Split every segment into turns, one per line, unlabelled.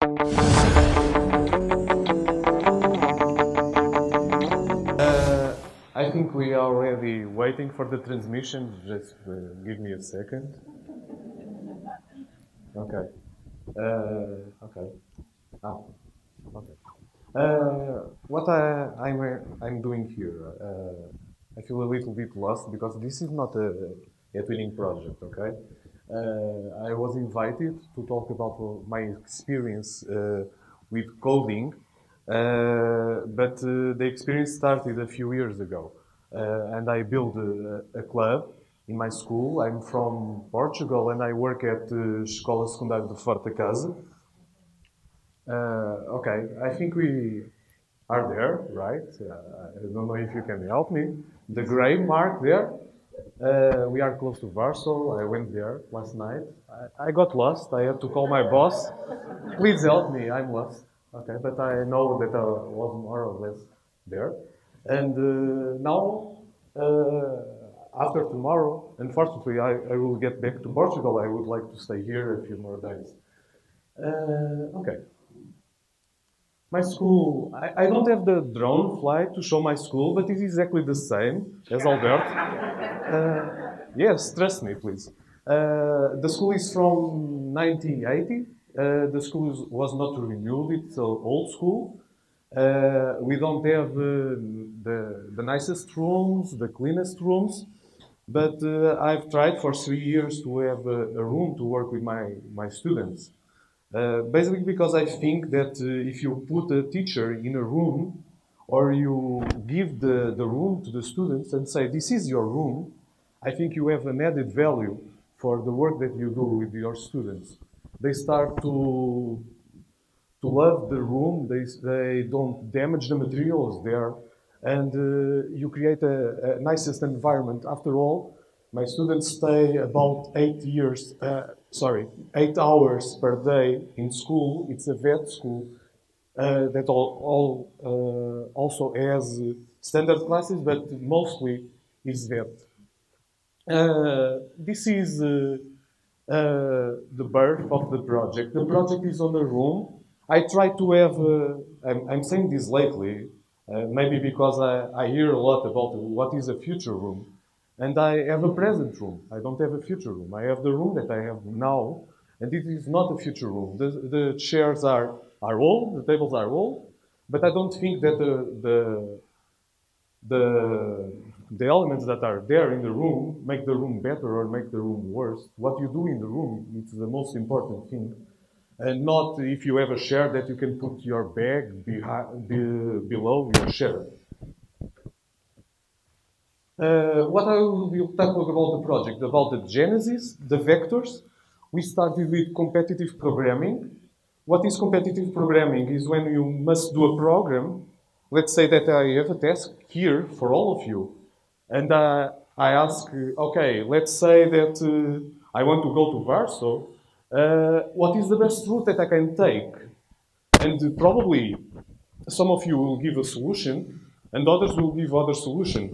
I think we are already waiting for the transmission. Just give me a second. Okay. Okay. Ah, okay. What I'm doing here, I feel a little bit lost because this is not a twinning project, okay? I was invited to talk about my experience with coding, but the experience started a few years ago, and I built a club in my school. I'm from Portugal, and I work at Escola Secundária de Forte Casa. Okay, I think we are there, right? I don't know if you can help me. The gray mark there. We are close to Warsaw. I went there last night. I got lost. I had to call my boss. Please help me. I'm lost. Okay, but I know that I was more or less there. And now, after tomorrow, unfortunately, I will get back to Portugal. I would like to stay here a few more days. Okay. My school, I don't have the drone flight to show my school, but it's exactly the same as Albert. Yes, trust me, please. The school is from 1980. The school was not renewed, it's an old school. We don't have the nicest rooms, the cleanest rooms, but I've tried for 3 years to have a room to work with my students. Basically because I think that if you put a teacher in a room or you give the room to the students and say, this is your room, I think you have an added value for the work that you do with your students. They start to love the room, they don't damage the materials there, and you create a nicest environment. After all, my students stay about 8 hours per day in school. It's a vet school that also has standard classes, but mostly is vet. This is the birth of the project. The project is on a room. I try to have, I'm saying this lately, maybe because I hear a lot about what is a future room. And I have a present room. I don't have a future room. I have the room that I have now, and it is not a future room. The chairs are old, the tables are old, but I don't think that the elements that are there in the room make the room better or make the room worse. What you do in the room is the most important thing, and not if you have a chair that you can put your bag below your chair. What I will be talking about the project, about the genesis, the vectors. We started with competitive programming. What is competitive programming is when you must do a program. Let's say that I have a task here for all of you. And I ask, okay, let's say that I want to go to Warsaw. What is the best route that I can take? And probably some of you will give a solution and others will give other solution.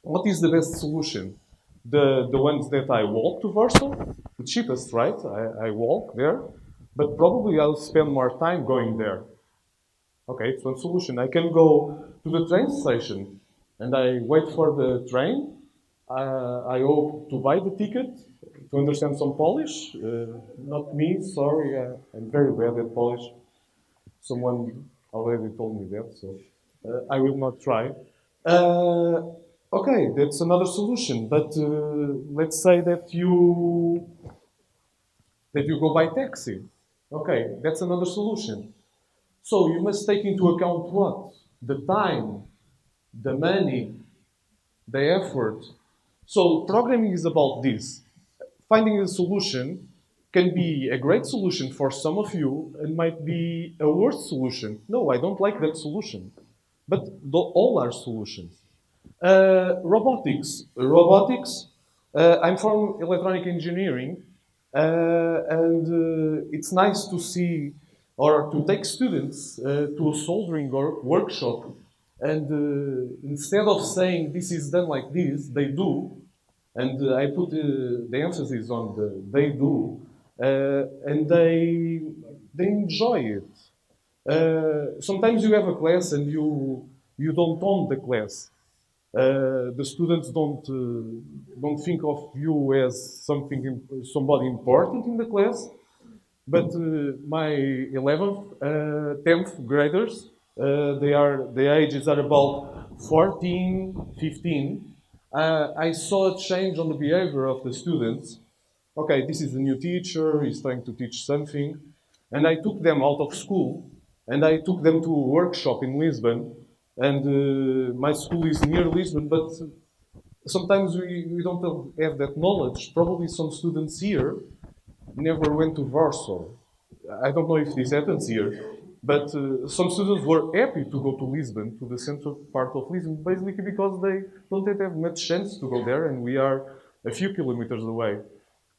What is the best solution? The ones that I walk to Warsaw? The cheapest, right? I walk there, but probably I'll spend more time going there. Okay, it's one solution. I can go to the train station and I wait for the train. I hope to buy the ticket to understand some Polish. Not me, sorry, I'm very bad at Polish. Someone already told me that, so I will not try. Okay, that's another solution. But let's say that you go by taxi. Okay, that's another solution. So you must take into account what? The time, the money, the effort. So programming is about this. Finding a solution can be a great solution for some of you and might be a worse solution. No, I don't like that solution. But all are solutions. Robotics. Robotics. I'm from electronic engineering, and it's nice to see or to take students to a soldering workshop, and instead of saying this is done like this, they do, and I put the emphasis on the they do, and they enjoy it. Sometimes you have a class and you don't own the class. The students don't think of you as somebody important in the class. But my 11th, 10th graders, their ages are about 14, 15. I saw a change on the behavior of the students. Okay, this is a new teacher, he's trying to teach something. And I took them out of school and I took them to a workshop in Lisbon. And my school is near Lisbon, but sometimes we don't have that knowledge. Probably some students here never went to Warsaw. I don't know if this happens here, but some students were happy to go to Lisbon, to the central part of Lisbon, basically because they don't have much chance to go there, and we are a few kilometers away.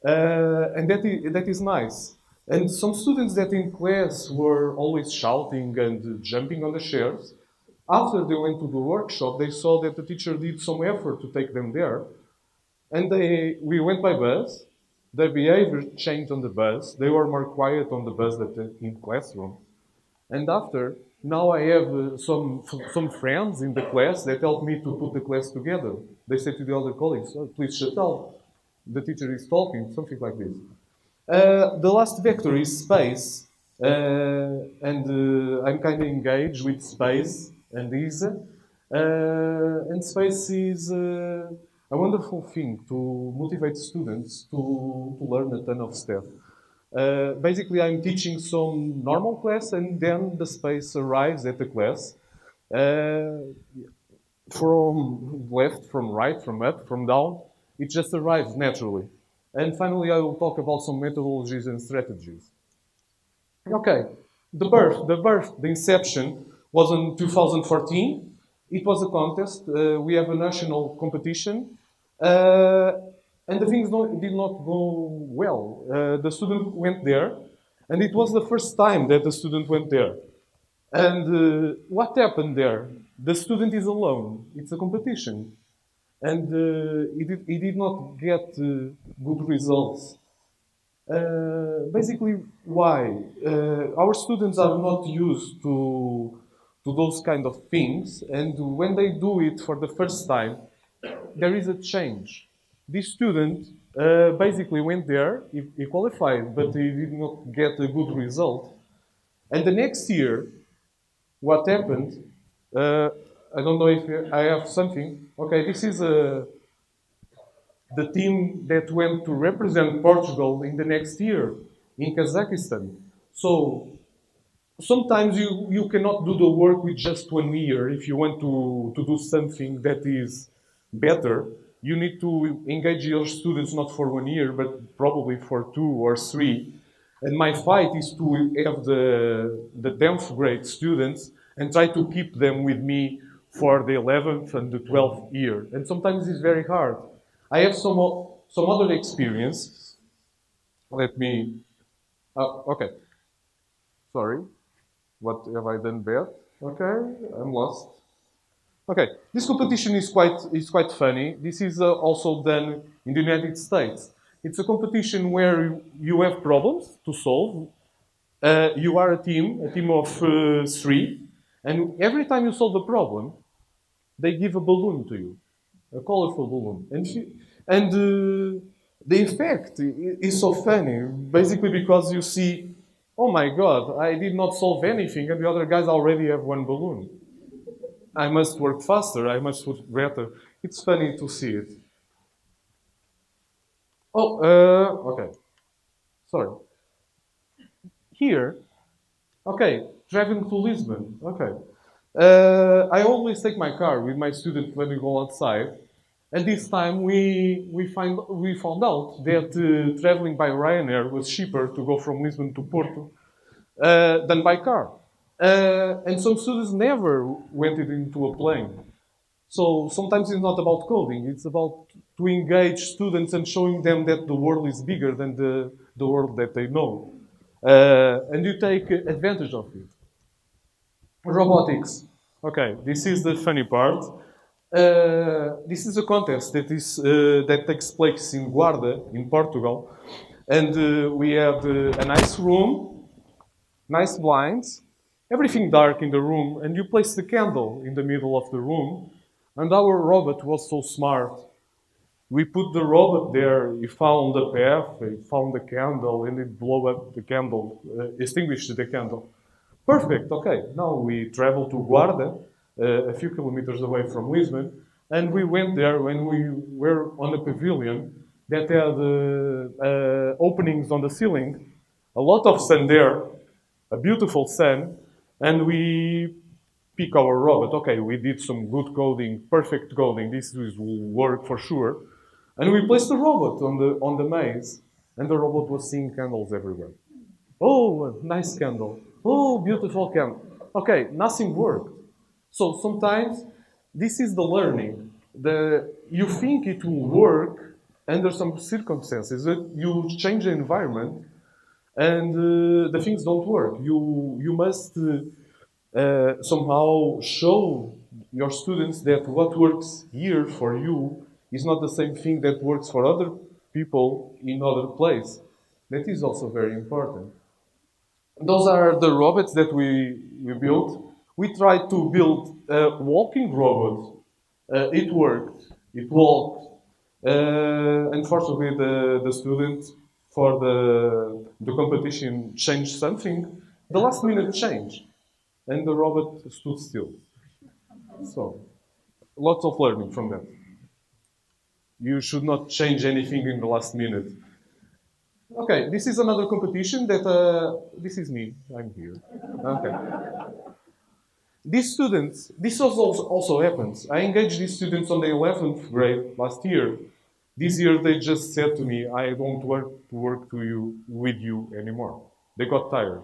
And that is nice. And some students that in class were always shouting and jumping on the chairs, after they went to the workshop, they saw that the teacher did some effort to take them there. And we went by bus. Their behavior changed on the bus. They were more quiet on the bus than in classroom. And after, now I have some friends in the class that help me to put the class together. They say to the other colleagues, oh, please shut up. The teacher is talking, something like this. The last vector is space. And I'm kind of engaged with space and ESA. And space is a wonderful thing to motivate students to learn a ton of stuff. Basically, I'm teaching some normal class, and then the space arrives at the class. From left, from right, from up, from down, it just arrives naturally. And finally, I will talk about some methodologies and strategies. Okay, the inception was in 2014. It was a contest. We have a national competition. And the things did not go well. The student went there, and it was the first time that the student went there. And what happened there? The student is alone. It's a competition. And he did not get good results. Basically, why? Our students are not used to those kind of things, and when they do it for the first time, there is a change. This student basically went there, he qualified, but he did not get a good result. And the next year, what happened? I don't know if I have something. Okay, this is the team that went to represent Portugal in the next year in Kazakhstan. So sometimes you cannot do the work with just 1 year. If you want to do something that is better, you need to engage your students not for 1 year, but probably for 2 or 3. And my fight is to have the 10th grade students and try to keep them with me for the 11th and the 12th year. And sometimes it's very hard. I have some other experience. Let me... okay. Sorry. What have I done bad? Okay, I'm lost. Okay, this competition is quite funny. This is also done in the United States. It's a competition where you have problems to solve. You are a team of 3, and every time you solve a problem, they give a balloon to you, a colorful balloon, and the effect is so funny. Basically, because you see, oh my God, I did not solve anything, and the other guys already have 1 balloon. I must work faster, I must work better. It's funny to see it. Oh, okay. Sorry. Here, okay, driving to Lisbon, okay. I always take my car with my student when we go outside. And this time we found out that traveling by Ryanair was cheaper to go from Lisbon to Porto than by car. And some students never went into a plane. So sometimes it's not about coding, it's about to engage students and showing them that the world is bigger than the world that they know. And you take advantage of it. Robotics. Okay, this is the funny part. This is a contest that takes place in Guarda, in Portugal. And we have a nice room. nice blinds, everything dark in the room, and you place the candle in the middle of the room, and our robot was so smart. We put the robot there, he found the path, he found the candle, and it blew up the candle, extinguished the candle. Perfect, okay. Now we travel to Guarda, a few kilometers away from Lisbon, and we went there when we were on a pavilion that had openings on the ceiling, a lot of sun there, a beautiful sun, and we pick our robot. Okay, we did some good coding, perfect coding. This will work for sure. And we placed the robot on the maze, and the robot was seeing candles everywhere. Oh, nice candle. Oh, beautiful candle. Okay, nothing worked. So sometimes this is the learning. You think it will work under some circumstances. You change the environment, and the things don't work. You must somehow show your students that what works here for you is not the same thing that works for other people in other place. That is also very important. Those are the robots that we built. We tried to build a walking robot. It worked. It walked. Unfortunately, the student for the competition changed something. The last minute changed, and the robot stood still. So, lots of learning from that. You should not change anything in the last minute. Okay, this is another competition that, this is me, I'm here. Okay. These students, this also happens. I engaged these students on the 11th grade last year. This year they just said to me, I don't want to work with you anymore. They got tired.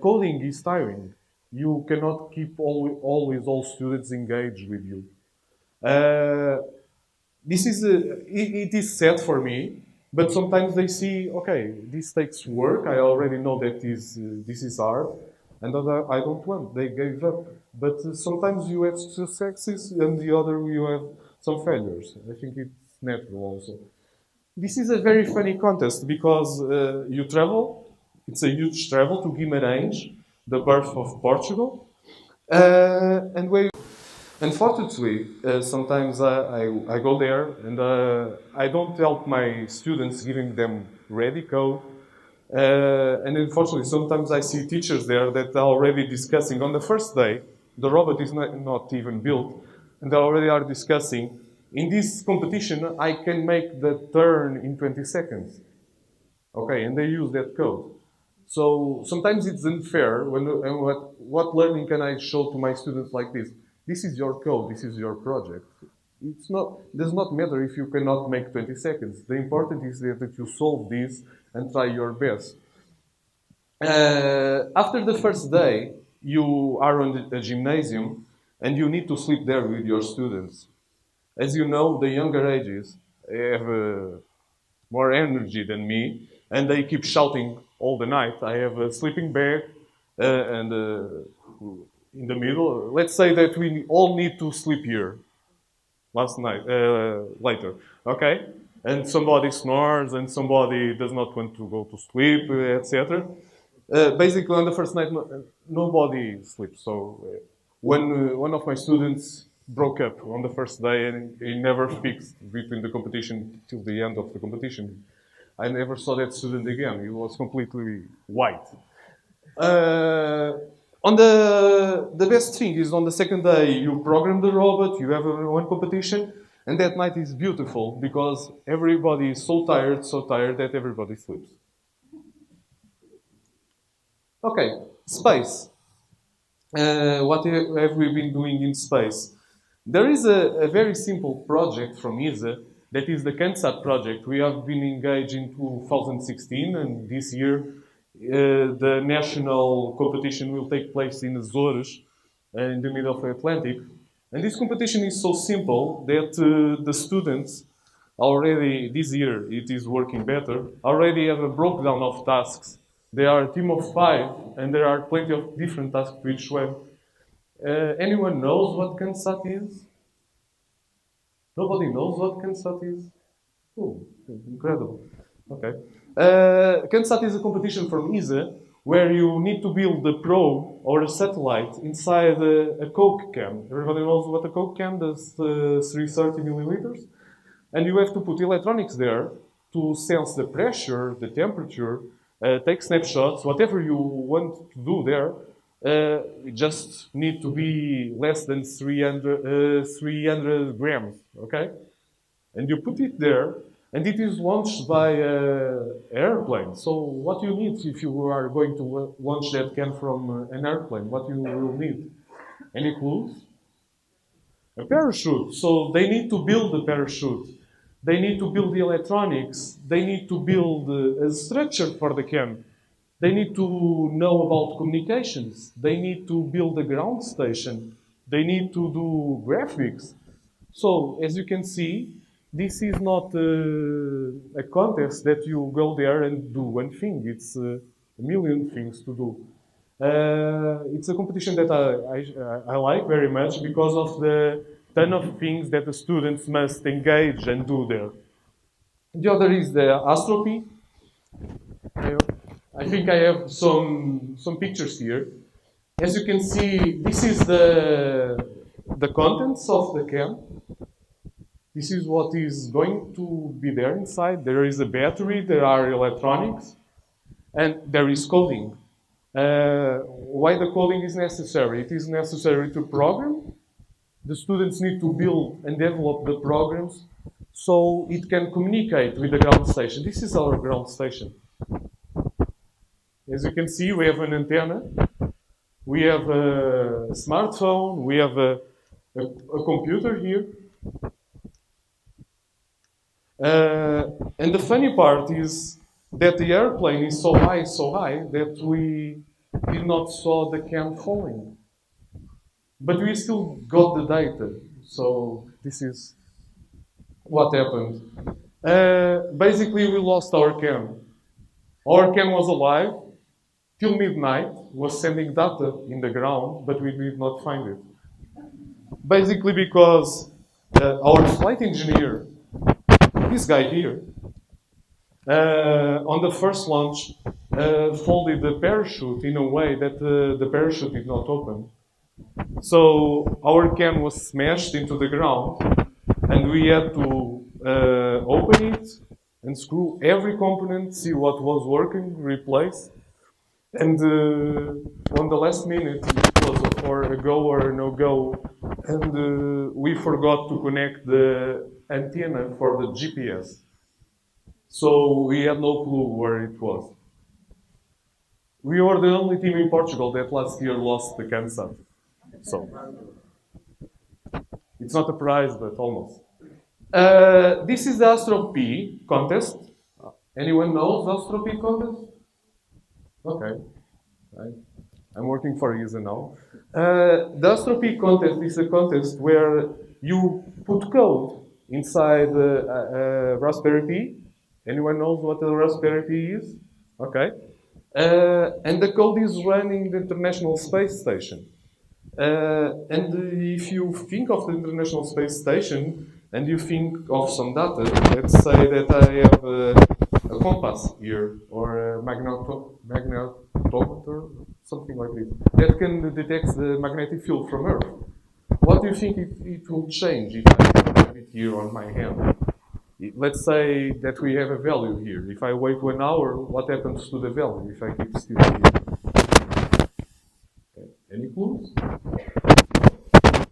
Coding is tiring. You cannot keep always all students engaged with you. It is sad for me, but sometimes they see, okay, this takes work. I already know that this is hard, and I don't want. They gave up. But sometimes you have successes, and the other you have some failures. I think it's natural also. This is a very funny contest because you travel. It's a huge travel to Guimarães, the birth of Portugal, and where. Unfortunately, sometimes I go there and I don't help my students giving them ready code. And unfortunately, sometimes I see teachers there that are already discussing on the first day, the robot is not even built, and they already are discussing, in this competition, I can make the turn in 20 seconds. Okay, and they use that code. So sometimes it's unfair. What learning can I show to my students like this? This is your code. This is your project. Does not matter if you cannot make 20 seconds. The important is that you solve this and try your best. After the first day, you are on a gymnasium and you need to sleep there with your students. As you know, the younger ages have more energy than me, and they keep shouting all the night. I have a sleeping bag and in the middle. Let's say that we all need to sleep here later, okay? And somebody snores and somebody does not want to go to sleep, etc. Basically, on the first night, nobody sleeps. So when one of my students broke up on the first day and he never fixed between the competition till the end of the competition, I never saw that student again. He was completely white. On the best thing is on the second day you program the robot, you have one competition, and that night is beautiful because everybody is so tired that everybody sleeps. Okay, space. What have we been doing in space? There is a very simple project from ESA that is the CANSAT project. We have been engaged in 2016, and this year the national competition will take place in Azores, in the middle of the Atlantic. And this competition is so simple that the students already, this year it is working better, already have a breakdown of tasks. They are a team of 5, and there are plenty of different tasks to each one. Anyone knows what CANSAT is? Nobody knows what CANSAT is? Oh, incredible. Okay. CANSAT is a competition from ESA where you need to build a probe or a satellite inside a Coke can. Everybody knows what a Coke can does, 330 milliliters. And you have to put electronics there to sense the pressure, the temperature, take snapshots, whatever you want to do there. It just need to be less than 300 grams, okay? And you put it there, and it is launched by an airplane. So what you need if you are going to launch that can from an airplane, what you will need? Any clues? A parachute. So they need to build the parachute. They need to build the electronics. They need to build a structure for the can. They need to know about communications. They need to build a ground station. They need to do graphics. So, as you can see, this is not a contest that you go there and do one thing. It's a million things to do. It's a competition that I like very much because of the ton of things that the students must engage and do there. The other is the astropy. I think I have some pictures here. As you can see, this is the contents of the can. This is what is going to be there inside. There is a battery, there are electronics, and there is coding. Why the coding is necessary? It is necessary to program. The students need to build and develop the programs so it can communicate with the ground station. This is our ground station. As you can see, we have an antenna, we have a smartphone, we have a computer here. And the funny part is that the airplane is so high that we did not saw the can falling. But we still got the data. So this is what happened. Basically, we lost our can. Our can was alive till midnight, was sending data in the ground, but we did not find it. Basically because our flight engineer, this guy here, on the first launch, folded the parachute in a way that the parachute did not open. So our can was smashed into the ground, and we had to open it and screw every component, see what was working, replace. And on the last minute, it was for a go or a no-go, and we forgot to connect the antenna for the GPS. So we had no clue where it was. We were the only team in Portugal that last year lost the CanSat. So it's not a prize, but almost. This is the Astro P contest. Anyone knows the Astro P contest? Okay. I'm working for years now. The Astro P contest is a contest where you put code inside a Raspberry Pi. Anyone knows what a Raspberry Pi is? Okay. And the code is running the International Space Station. And if you think of the International Space Station and you think of some data, let's say that I have a compass here or a magnetometer, something like this, that can detect the magnetic field from Earth. What do you think it will change if I have it here on my hand? Let's say that we have a value here. If I wait 1 hour, what happens to the value if I keep still here? Okay. Any clues?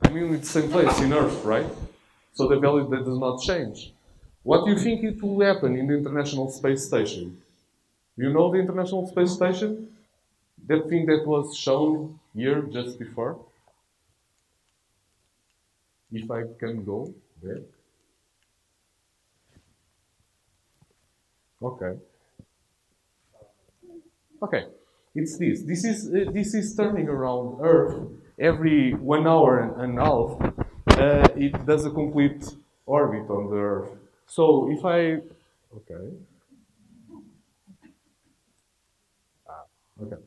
I mean, it's the same place in Earth, right? So the value that does not change. What do you think it will happen in the International Space Station? You know the International Space Station? That thing that was shown here just before? If I can go back. Okay. Okay. It's this. This is turning around Earth every 1 hour and a half. It does a complete orbit on the Earth. So if I, okay. Okay.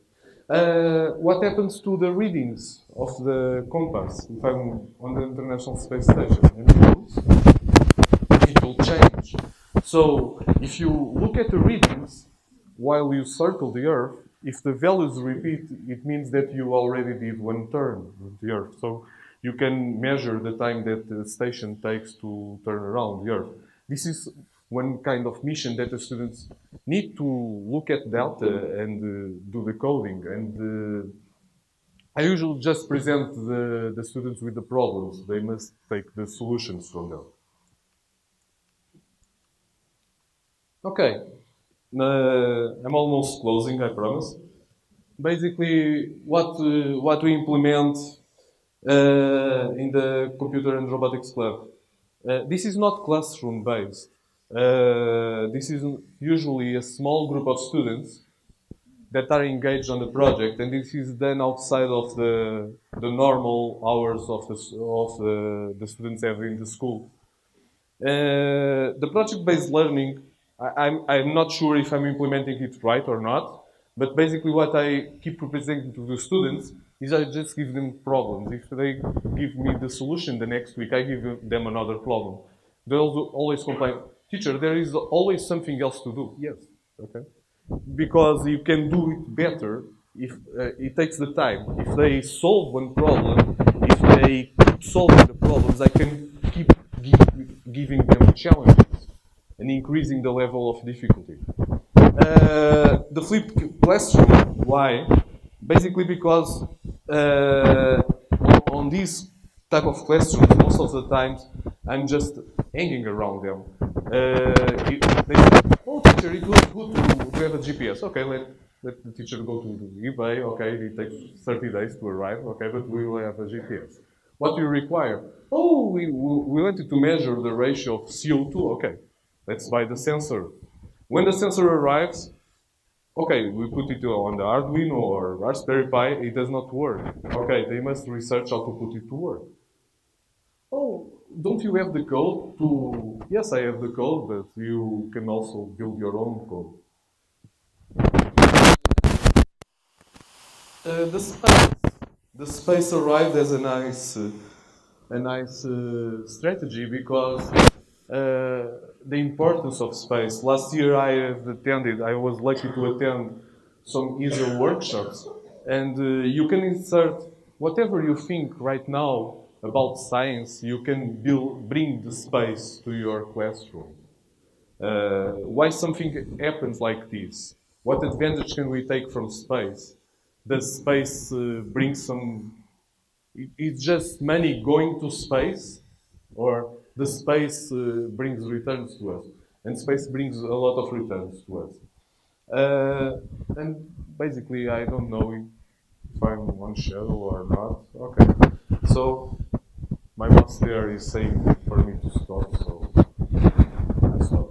What happens to the readings of the compass if I'm on the International Space Station? It will change. So if you look at the readings while you circle the Earth, if the values repeat, it means that you already did one turn of the Earth. So you can measure the time that the station takes to turn around the Earth. This is one kind of mission that the students need to look at data and do the coding. And I usually just present the students with the problems. They must take the solutions from them. Okay, I'm almost closing, I promise. Basically, what we implement in the Computer and Robotics Club. This is not classroom-based. This is usually a small group of students that are engaged on the project, and this is done outside of the normal hours of the students have in the school. The project-based learning, I'm not sure if I'm implementing it right or not, but basically what I keep representing to the students is I just give them problems. If they give me the solution the next week, I give them another problem. They always complain, teacher, there is always something else to do. Yes, okay. Because you can do it better if it takes the time. If they solve one problem, if they keep solving the problems, I can keep giving them challenges and increasing the level of difficulty. The flipped classroom, why? Basically because on these type of classrooms, most of the times, I'm just hanging around them. They say, oh teacher, it was good to have a GPS. Okay, let the teacher go to eBay. Okay, it takes 30 days to arrive. Okay, but we will have a GPS. What do you require? Oh, we wanted to measure the ratio of CO2. Okay, let's buy the sensor. When the sensor arrives, okay, we put it on the Arduino or Raspberry Pi, it does not work. Okay, they must research how to put it to work. Oh, don't you have the code to... Yes, I have the code, but you can also build your own code. The space arrived as a nice strategy because the importance of space. Last year I was lucky to attend some ESA workshops, and you can insert whatever you think right now about science, you can bring the space to your classroom. Why something happens like this? What advantage can we take from space? Does space bring some... It's just money going to space, or the space brings returns to us? And space brings a lot of returns to us. And basically, I don't know if I'm on schedule or not. Okay. So, my boss there is saying for me to stop, so I stop.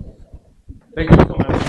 Thank you so much.